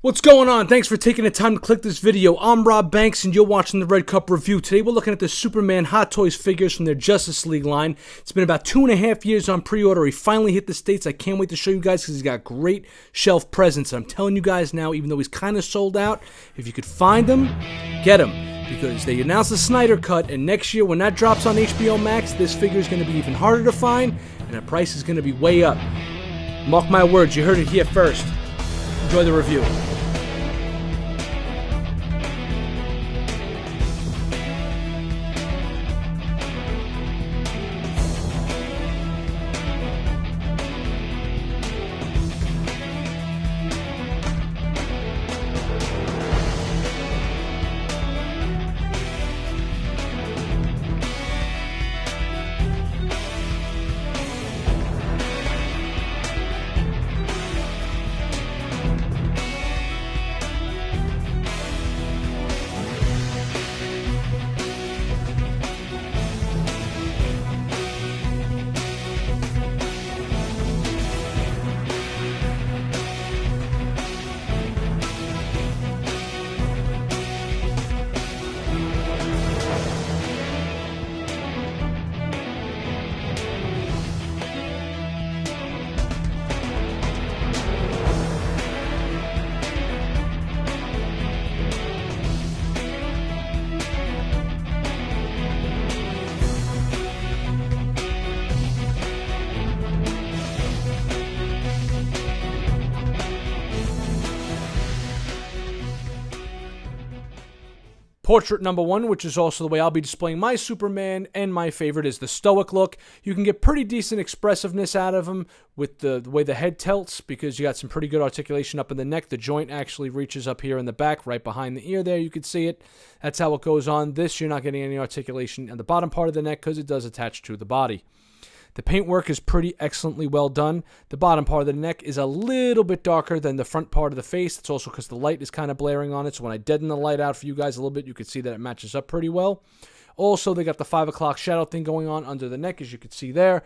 What's going on? Thanks for taking the time to click this video. I'm Rob Banks and you're watching the Red Cup Review. Today we're looking at the Superman Hot Toys figures from their Justice League line. It's been about 2.5 years on pre-order. He finally hit the States. I can't wait to show you guys because he's got great shelf presence. I'm telling you guys now, even though he's kind of sold out, if you could find him, get him. Because they announced the Snyder Cut, and next year when that drops on HBO Max, this figure is going to be even harder to find, and the price is going to be way up. Mark my words, you heard it here first. Enjoy the review. Portrait number one, which is also the way I'll be displaying my Superman, and my favorite is the stoic look. You can get pretty decent expressiveness out of him with the way the head tilts, because you got some pretty good articulation up in the neck. The joint actually reaches up here in the back, right behind the ear there. You can see it. That's how it goes on. This, you're not getting any articulation on the bottom part of the neck because it does attach to the body. The paintwork is pretty excellently well done. The bottom part of the neck is a little bit darker than the front part of the face. It's also because the light is kind of blaring on it. So when I deaden the light out for you guys a little bit, you can see that it matches up pretty well. Also, they got the 5 o'clock shadow thing going on under the neck, as you can see there.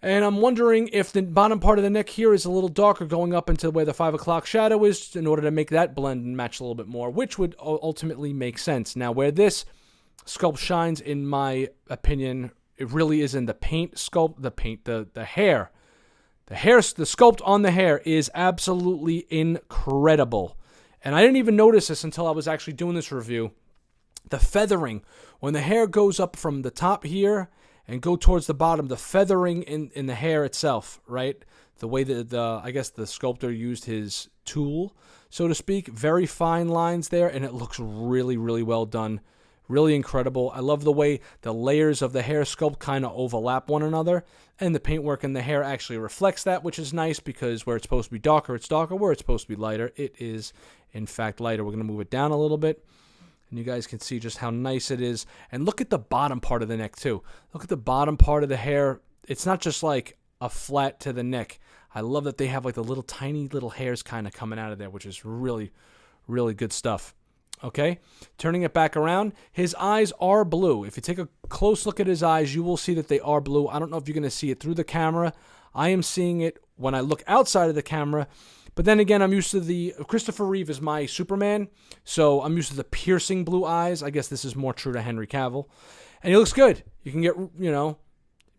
And I'm wondering if the bottom part of the neck here is a little darker going up into where the 5 o'clock shadow is in order to make that blend and match a little bit more, which would ultimately make sense. Now, where this sculpt shines, in my opinion, it really is in the paint sculpt, the hair. The sculpt on the hair is absolutely incredible. And I didn't even notice this until I was actually doing this review. The feathering, when the hair goes up from the top here and go towards the bottom, the feathering in the hair itself, right? The way that I guess the sculptor used his tool, so to speak, very fine lines there, and it looks really, really well done. Really incredible. I love the way the layers of the hair sculpt kind of overlap one another, and the paintwork in the hair actually reflects that, which is nice because where it's supposed to be darker, it's darker. Where it's supposed to be lighter, it is, in fact, lighter. We're going to move it down a little bit, and you guys can see just how nice it is. And look at the bottom part of the neck, too. Look at the bottom part of the hair. It's not just like a flat to the neck. I love that they have like the little tiny little hairs kind of coming out of there, which is really, really good stuff. Okay, turning it back around, his eyes are blue. If you take a close look at his eyes, you will see that they are blue. I don't know if you're going to see it through the camera. I am seeing it when I look outside of the camera. But then again, I'm used to Christopher Reeve is my Superman, so I'm used to the piercing blue eyes. I guess this is more true to Henry Cavill. And he looks good. You can get,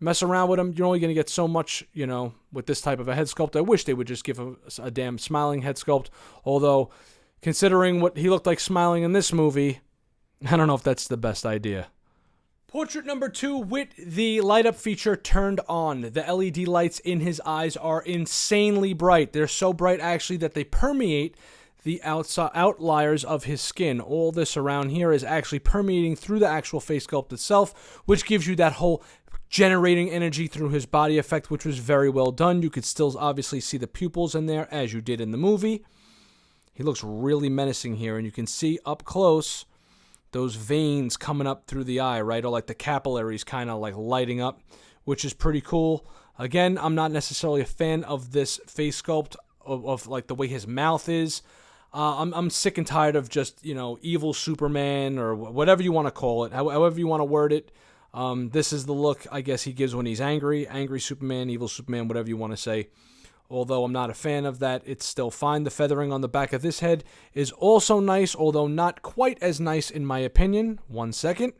mess around with him. You're only going to get so much, with this type of a head sculpt. I wish they would just give a damn smiling head sculpt, although considering what he looked like smiling in this movie, I don't know if that's the best idea. Portrait number two with the light up feature turned on. The LED lights in his eyes are insanely bright. They're so bright actually that they permeate the outliers of his skin. All this around here is actually permeating through the actual face sculpt itself, which gives you that whole generating energy through his body effect, which was very well done. You could still obviously see the pupils in there as you did in the movie. He looks really menacing here, and you can see up close those veins coming up through the eye, right? Or like the capillaries kind of like lighting up, which is pretty cool. Again, I'm not necessarily a fan of this face sculpt of like the way his mouth is. I'm sick and tired of just, evil Superman or whatever you want to call it, however you want to word it. This is the look I guess he gives when he's angry. Angry Superman, evil Superman, whatever you want to say. Although I'm not a fan of that, it's still fine. The feathering on the back of this head is also nice, although not quite as nice in my opinion, 1 second,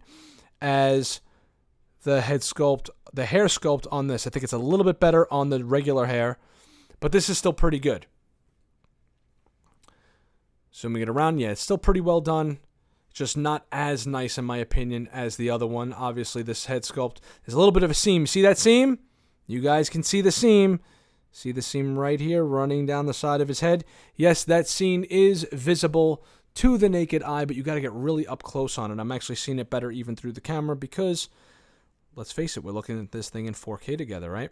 as the hair sculpt on this. I think it's a little bit better on the regular hair, but this is still pretty good. Zooming it around, yeah, it's still pretty well done. Just not as nice in my opinion as the other one. Obviously, this head sculpt is a little bit of a seam. See that seam? You guys can see the seam. See the seam right here running down the side of his head? Yes, that seam is visible to the naked eye, but you got to get really up close on it. I'm actually seeing it better even through the camera because, let's face it, we're looking at this thing in 4K together, right?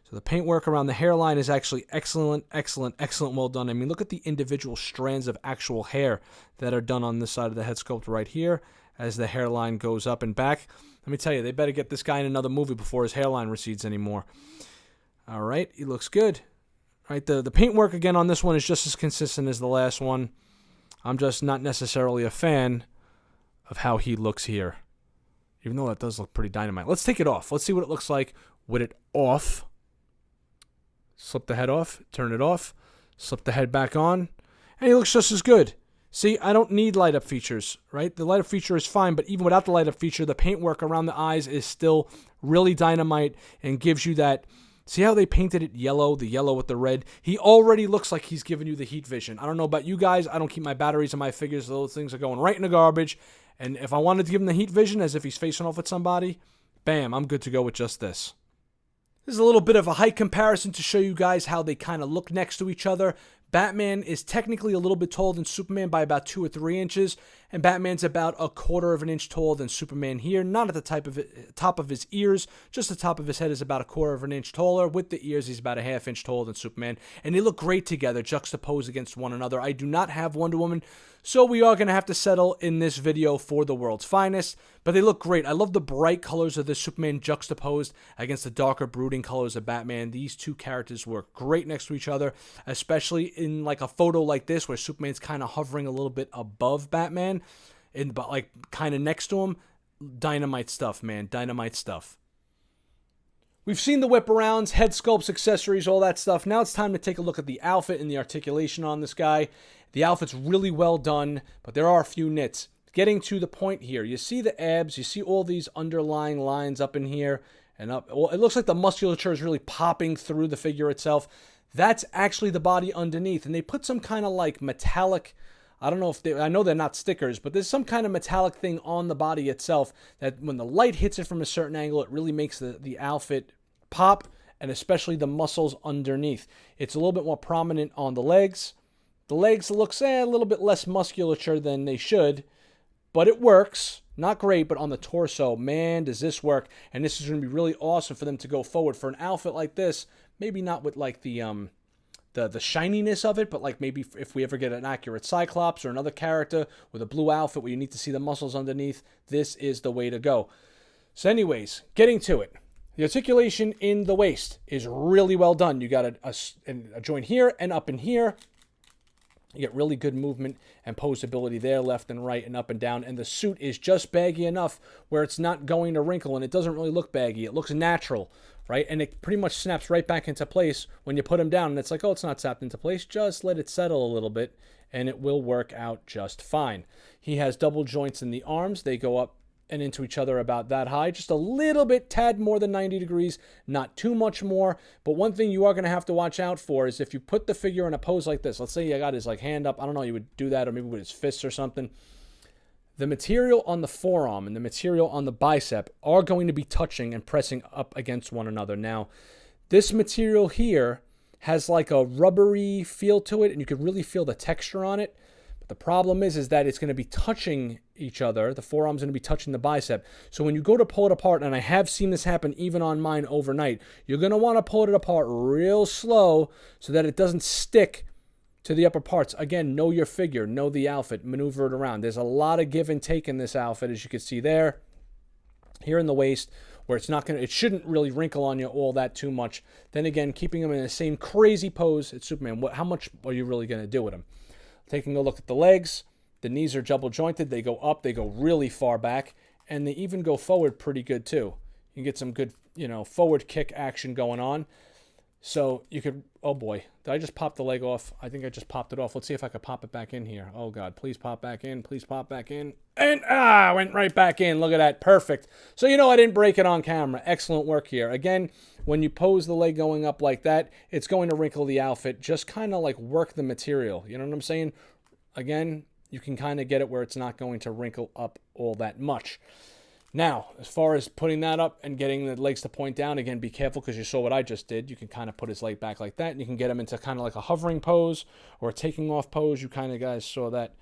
So the paintwork around the hairline is actually excellent, excellent, excellent, well done. I mean, look at the individual strands of actual hair that are done on this side of the head sculpt right here as the hairline goes up and back. Let me tell you, they better get this guy in another movie before his hairline recedes anymore. All right, he looks good. All right, the paintwork again on this one is just as consistent as the last one. I'm just not necessarily a fan of how he looks here, even though that does look pretty dynamite. Let's take it off. Let's see what it looks like with it off. Slip the head off, turn it off, slip the head back on, and he looks just as good. See, I don't need light up features, right? The light up feature is fine, but even without the light up feature, the paintwork around the eyes is still really dynamite and gives you that. See how they painted it yellow, the yellow with the red? He already looks like he's giving you the heat vision. I don't know about you guys. I don't keep my batteries and my figures. Those things are going right in the garbage. And if I wanted to give him the heat vision as if he's facing off with somebody, bam, I'm good to go with just this. This is a little bit of a height comparison to show you guys how they kind of look next to each other. Batman is technically a little bit taller than Superman by about 2 or 3 inches, and Batman's about 1/4 of an inch taller than Superman here. Not at the top of his ears, just the top of his head is about 1/4 of an inch taller. With the ears, he's about 1/2 inch taller than Superman, and they look great together, juxtaposed against one another. I do not have Wonder Woman, so we are going to have to settle in this video for the world's finest, but they look great. I love the bright colors of this Superman juxtaposed against the darker, brooding colors of Batman. These two characters work great next to each other, especially in like a photo like this where Superman's kind of hovering a little bit above Batman, but like kind of next to him. Dynamite stuff, man. Dynamite stuff. We've seen the whip arounds, head sculpts, accessories, all that stuff. Now it's time to take a look at the outfit and the articulation on this guy. The outfit's really well done, but there are a few nits. Getting to the point here, you see the abs, you see all these underlying lines up in here and up. Well, it looks like the musculature is really popping through the figure itself. That's actually the body underneath, and they put some kind of like metallic, I don't know if I know they're not stickers, but there's some kind of metallic thing on the body itself that when the light hits it from a certain angle, it really makes the outfit pop, and especially the muscles underneath. It's a little bit more prominent on the legs. The legs looks a little bit less musculature than they should, but it works. Not great, but on the torso, man, does this work. And this is going to be really awesome for them to go forward. For an outfit like this, maybe not with like the shininess of it, but like maybe if we ever get an accurate Cyclops or another character with a blue outfit where you need to see the muscles underneath, this is the way to go. So anyways, getting to it. The articulation in the waist is really well done. You got a joint here and up in here. You get really good movement and posability there, left and right and up and down. And the suit is just baggy enough where it's not going to wrinkle, and it doesn't really look baggy. It looks natural, right? And it pretty much snaps right back into place when you put him down. And it's like, oh, it's not snapped into place. Just let it settle a little bit, and it will work out just fine. He has double joints in the arms. They go up and into each other about that high, just a little bit, tad more than 90 degrees, not too much more. But one thing you are going to have to watch out for is if you put the figure in a pose like this, let's say you got his like hand up, I don't know, you would do that, or maybe with his fists or something. The material on the forearm and the material on the bicep are going to be touching and pressing up against one another. Now, this material here has like a rubbery feel to it, and you can really feel the texture on it. The problem is that it's going to be touching each other. The forearm's going to be touching the bicep. So when you go to pull it apart, and I have seen this happen even on mine overnight, you're going to want to pull it apart real slow so that it doesn't stick to the upper parts. Again, know your figure, know the outfit, maneuver it around. There's a lot of give and take in this outfit, as you can see there. Here in the waist, where it shouldn't really wrinkle on you all that too much. Then again, keeping them in the same crazy pose as Superman. How much are you really going to do with them? Taking a look at the legs, the knees are double jointed. They go up, they go really far back, and they even go forward pretty good too. You can get some good, forward kick action going on. So you could, oh boy, did I just pop the leg off? I think I just popped it off. Let's see if I could pop it back in here. Oh God, please pop back in. Please pop back in. And went right back in. Look at that. Perfect. So I didn't break it on camera. Excellent work here. Again, when you pose the leg going up like that, it's going to wrinkle the outfit. Just kind of like work the material. You know what I'm saying? Again, you can kind of get it where it's not going to wrinkle up all that much. Now, as far as putting that up and getting the legs to point down, again, be careful because you saw what I just did. You can kind of put his leg back like that, and you can get him into kind of like a hovering pose or a taking off pose. You kind of guys saw that.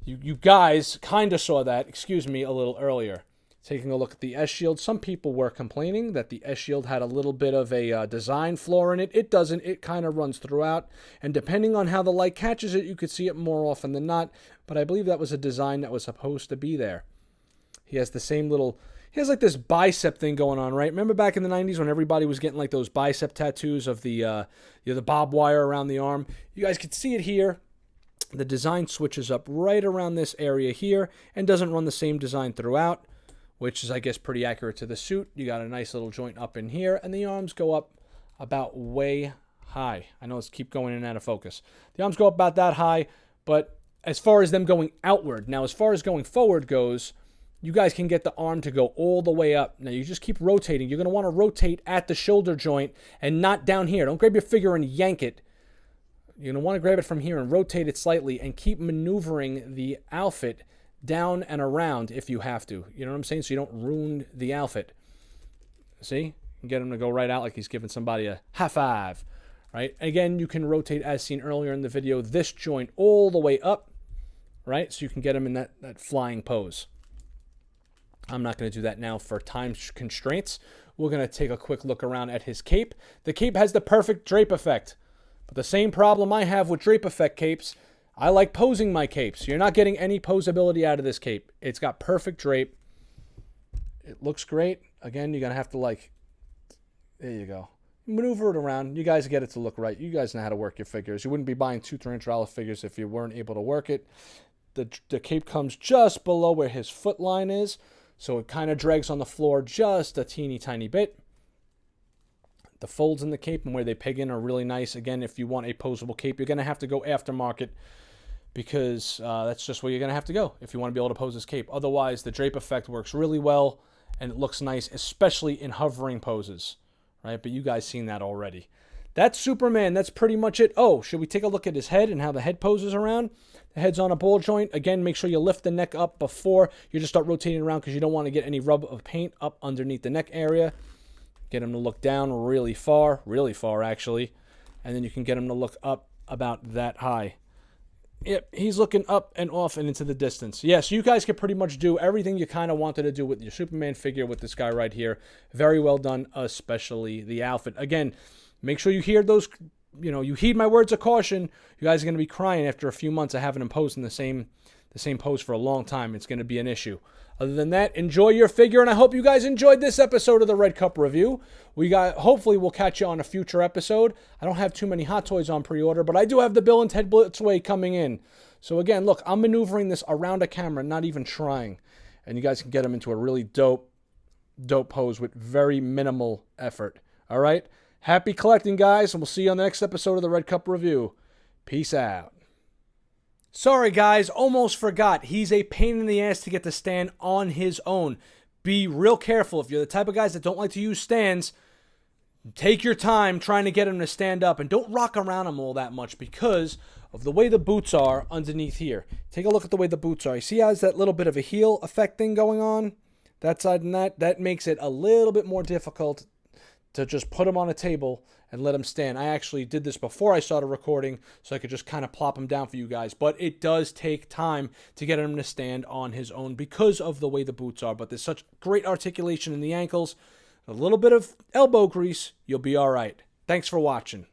You guys kind of saw that, a little earlier. Taking a look at the S-Shield, some people were complaining that the S-Shield had a little bit of a design flaw in it. It doesn't. It kind of runs throughout, and depending on how the light catches it, you could see it more often than not, but I believe that was a design that was supposed to be there. He has the same little, he has like this bicep thing going on, right? Remember back in the 90s when everybody was getting like those bicep tattoos of the barbed wire around the arm? You guys could see it here. The design switches up right around this area here and doesn't run the same design throughout, which is, I guess, pretty accurate to the suit. You got a nice little joint up in here, and the arms go up about way high. I know it's keep going in and out of focus. The arms go up about that high, but as far as them going outward, now as far as going forward goes, you guys can get the arm to go all the way up. Now, you just keep rotating. You're going to want to rotate at the shoulder joint and not down here. Don't grab your figure and yank it. You're going to want to grab it from here and rotate it slightly and keep maneuvering the outfit down and around if you have to. You know what I'm saying? So you don't ruin the outfit. See? You can get him to go right out like he's giving somebody a high five. Right? Again, you can rotate, as seen earlier in the video, this joint all the way up. Right? So you can get him in that flying pose. I'm not going to do that now for time constraints. We're going to take a quick look around at his cape. The cape has the perfect drape effect. But the same problem I have with drape effect capes, I like posing my capes. You're not getting any posability out of this cape. It's got perfect drape. It looks great. Again, you're going to have to there you go. Maneuver it around. You guys get it to look right. You guys know how to work your figures. You wouldn't be buying $200-$300 figures if you weren't able to work it. The cape comes just below where his foot line is. So it kind of drags on the floor just a teeny tiny bit. The folds in the cape and where they peg in are really nice. Again, if you want a posable cape, you're going to have to go aftermarket because that's just where you're going to have to go if you want to be able to pose this cape. Otherwise, the drape effect works really well and it looks nice, especially in hovering poses, right? But you guys seen that already. That's Superman. That's pretty much it. Oh, should we take a look at his head and how the head poses around? The head's on a ball joint. Again, make sure you lift the neck up before you just start rotating around because you don't want to get any rub of paint up underneath the neck area. Get him to look down really far actually. And then you can get him to look up about that high. Yep, he's looking up and off and into the distance. Yeah, so you guys can pretty much do everything you kind of wanted to do with your Superman figure with this guy right here. Very well done, especially the outfit. Again, make sure you hear those, you heed my words of caution. You guys are going to be crying after a few months of having him pose in the same pose for a long time. It's going to be an issue. Other than that, enjoy your figure, and I hope you guys enjoyed this episode of the Red Cup Review. Hopefully we'll catch you on a future episode. I don't have too many Hot Toys on pre-order, but I do have the Bill and Ted Blitzway coming in. So again, look, I'm maneuvering this around a camera, not even trying. And you guys can get them into a really dope pose with very minimal effort. All right? Happy collecting, guys, and we'll see you on the next episode of the Red Cup Review. Peace out. Sorry, guys, almost forgot. He's a pain in the ass to get to stand on his own. Be real careful. If you're the type of guys that don't like to use stands, take your time trying to get him to stand up, and don't rock around him all that much because of the way the boots are underneath here. Take a look at the way the boots are. You see how there's that little bit of a heel effect thing going on? That side and that makes it a little bit more difficult to just put him on a table and let him stand. I actually did this before I started recording so I could just kind of plop him down for you guys. But it does take time to get him to stand on his own because of the way the boots are. But there's such great articulation in the ankles. A little bit of elbow grease, you'll be all right. Thanks for watching.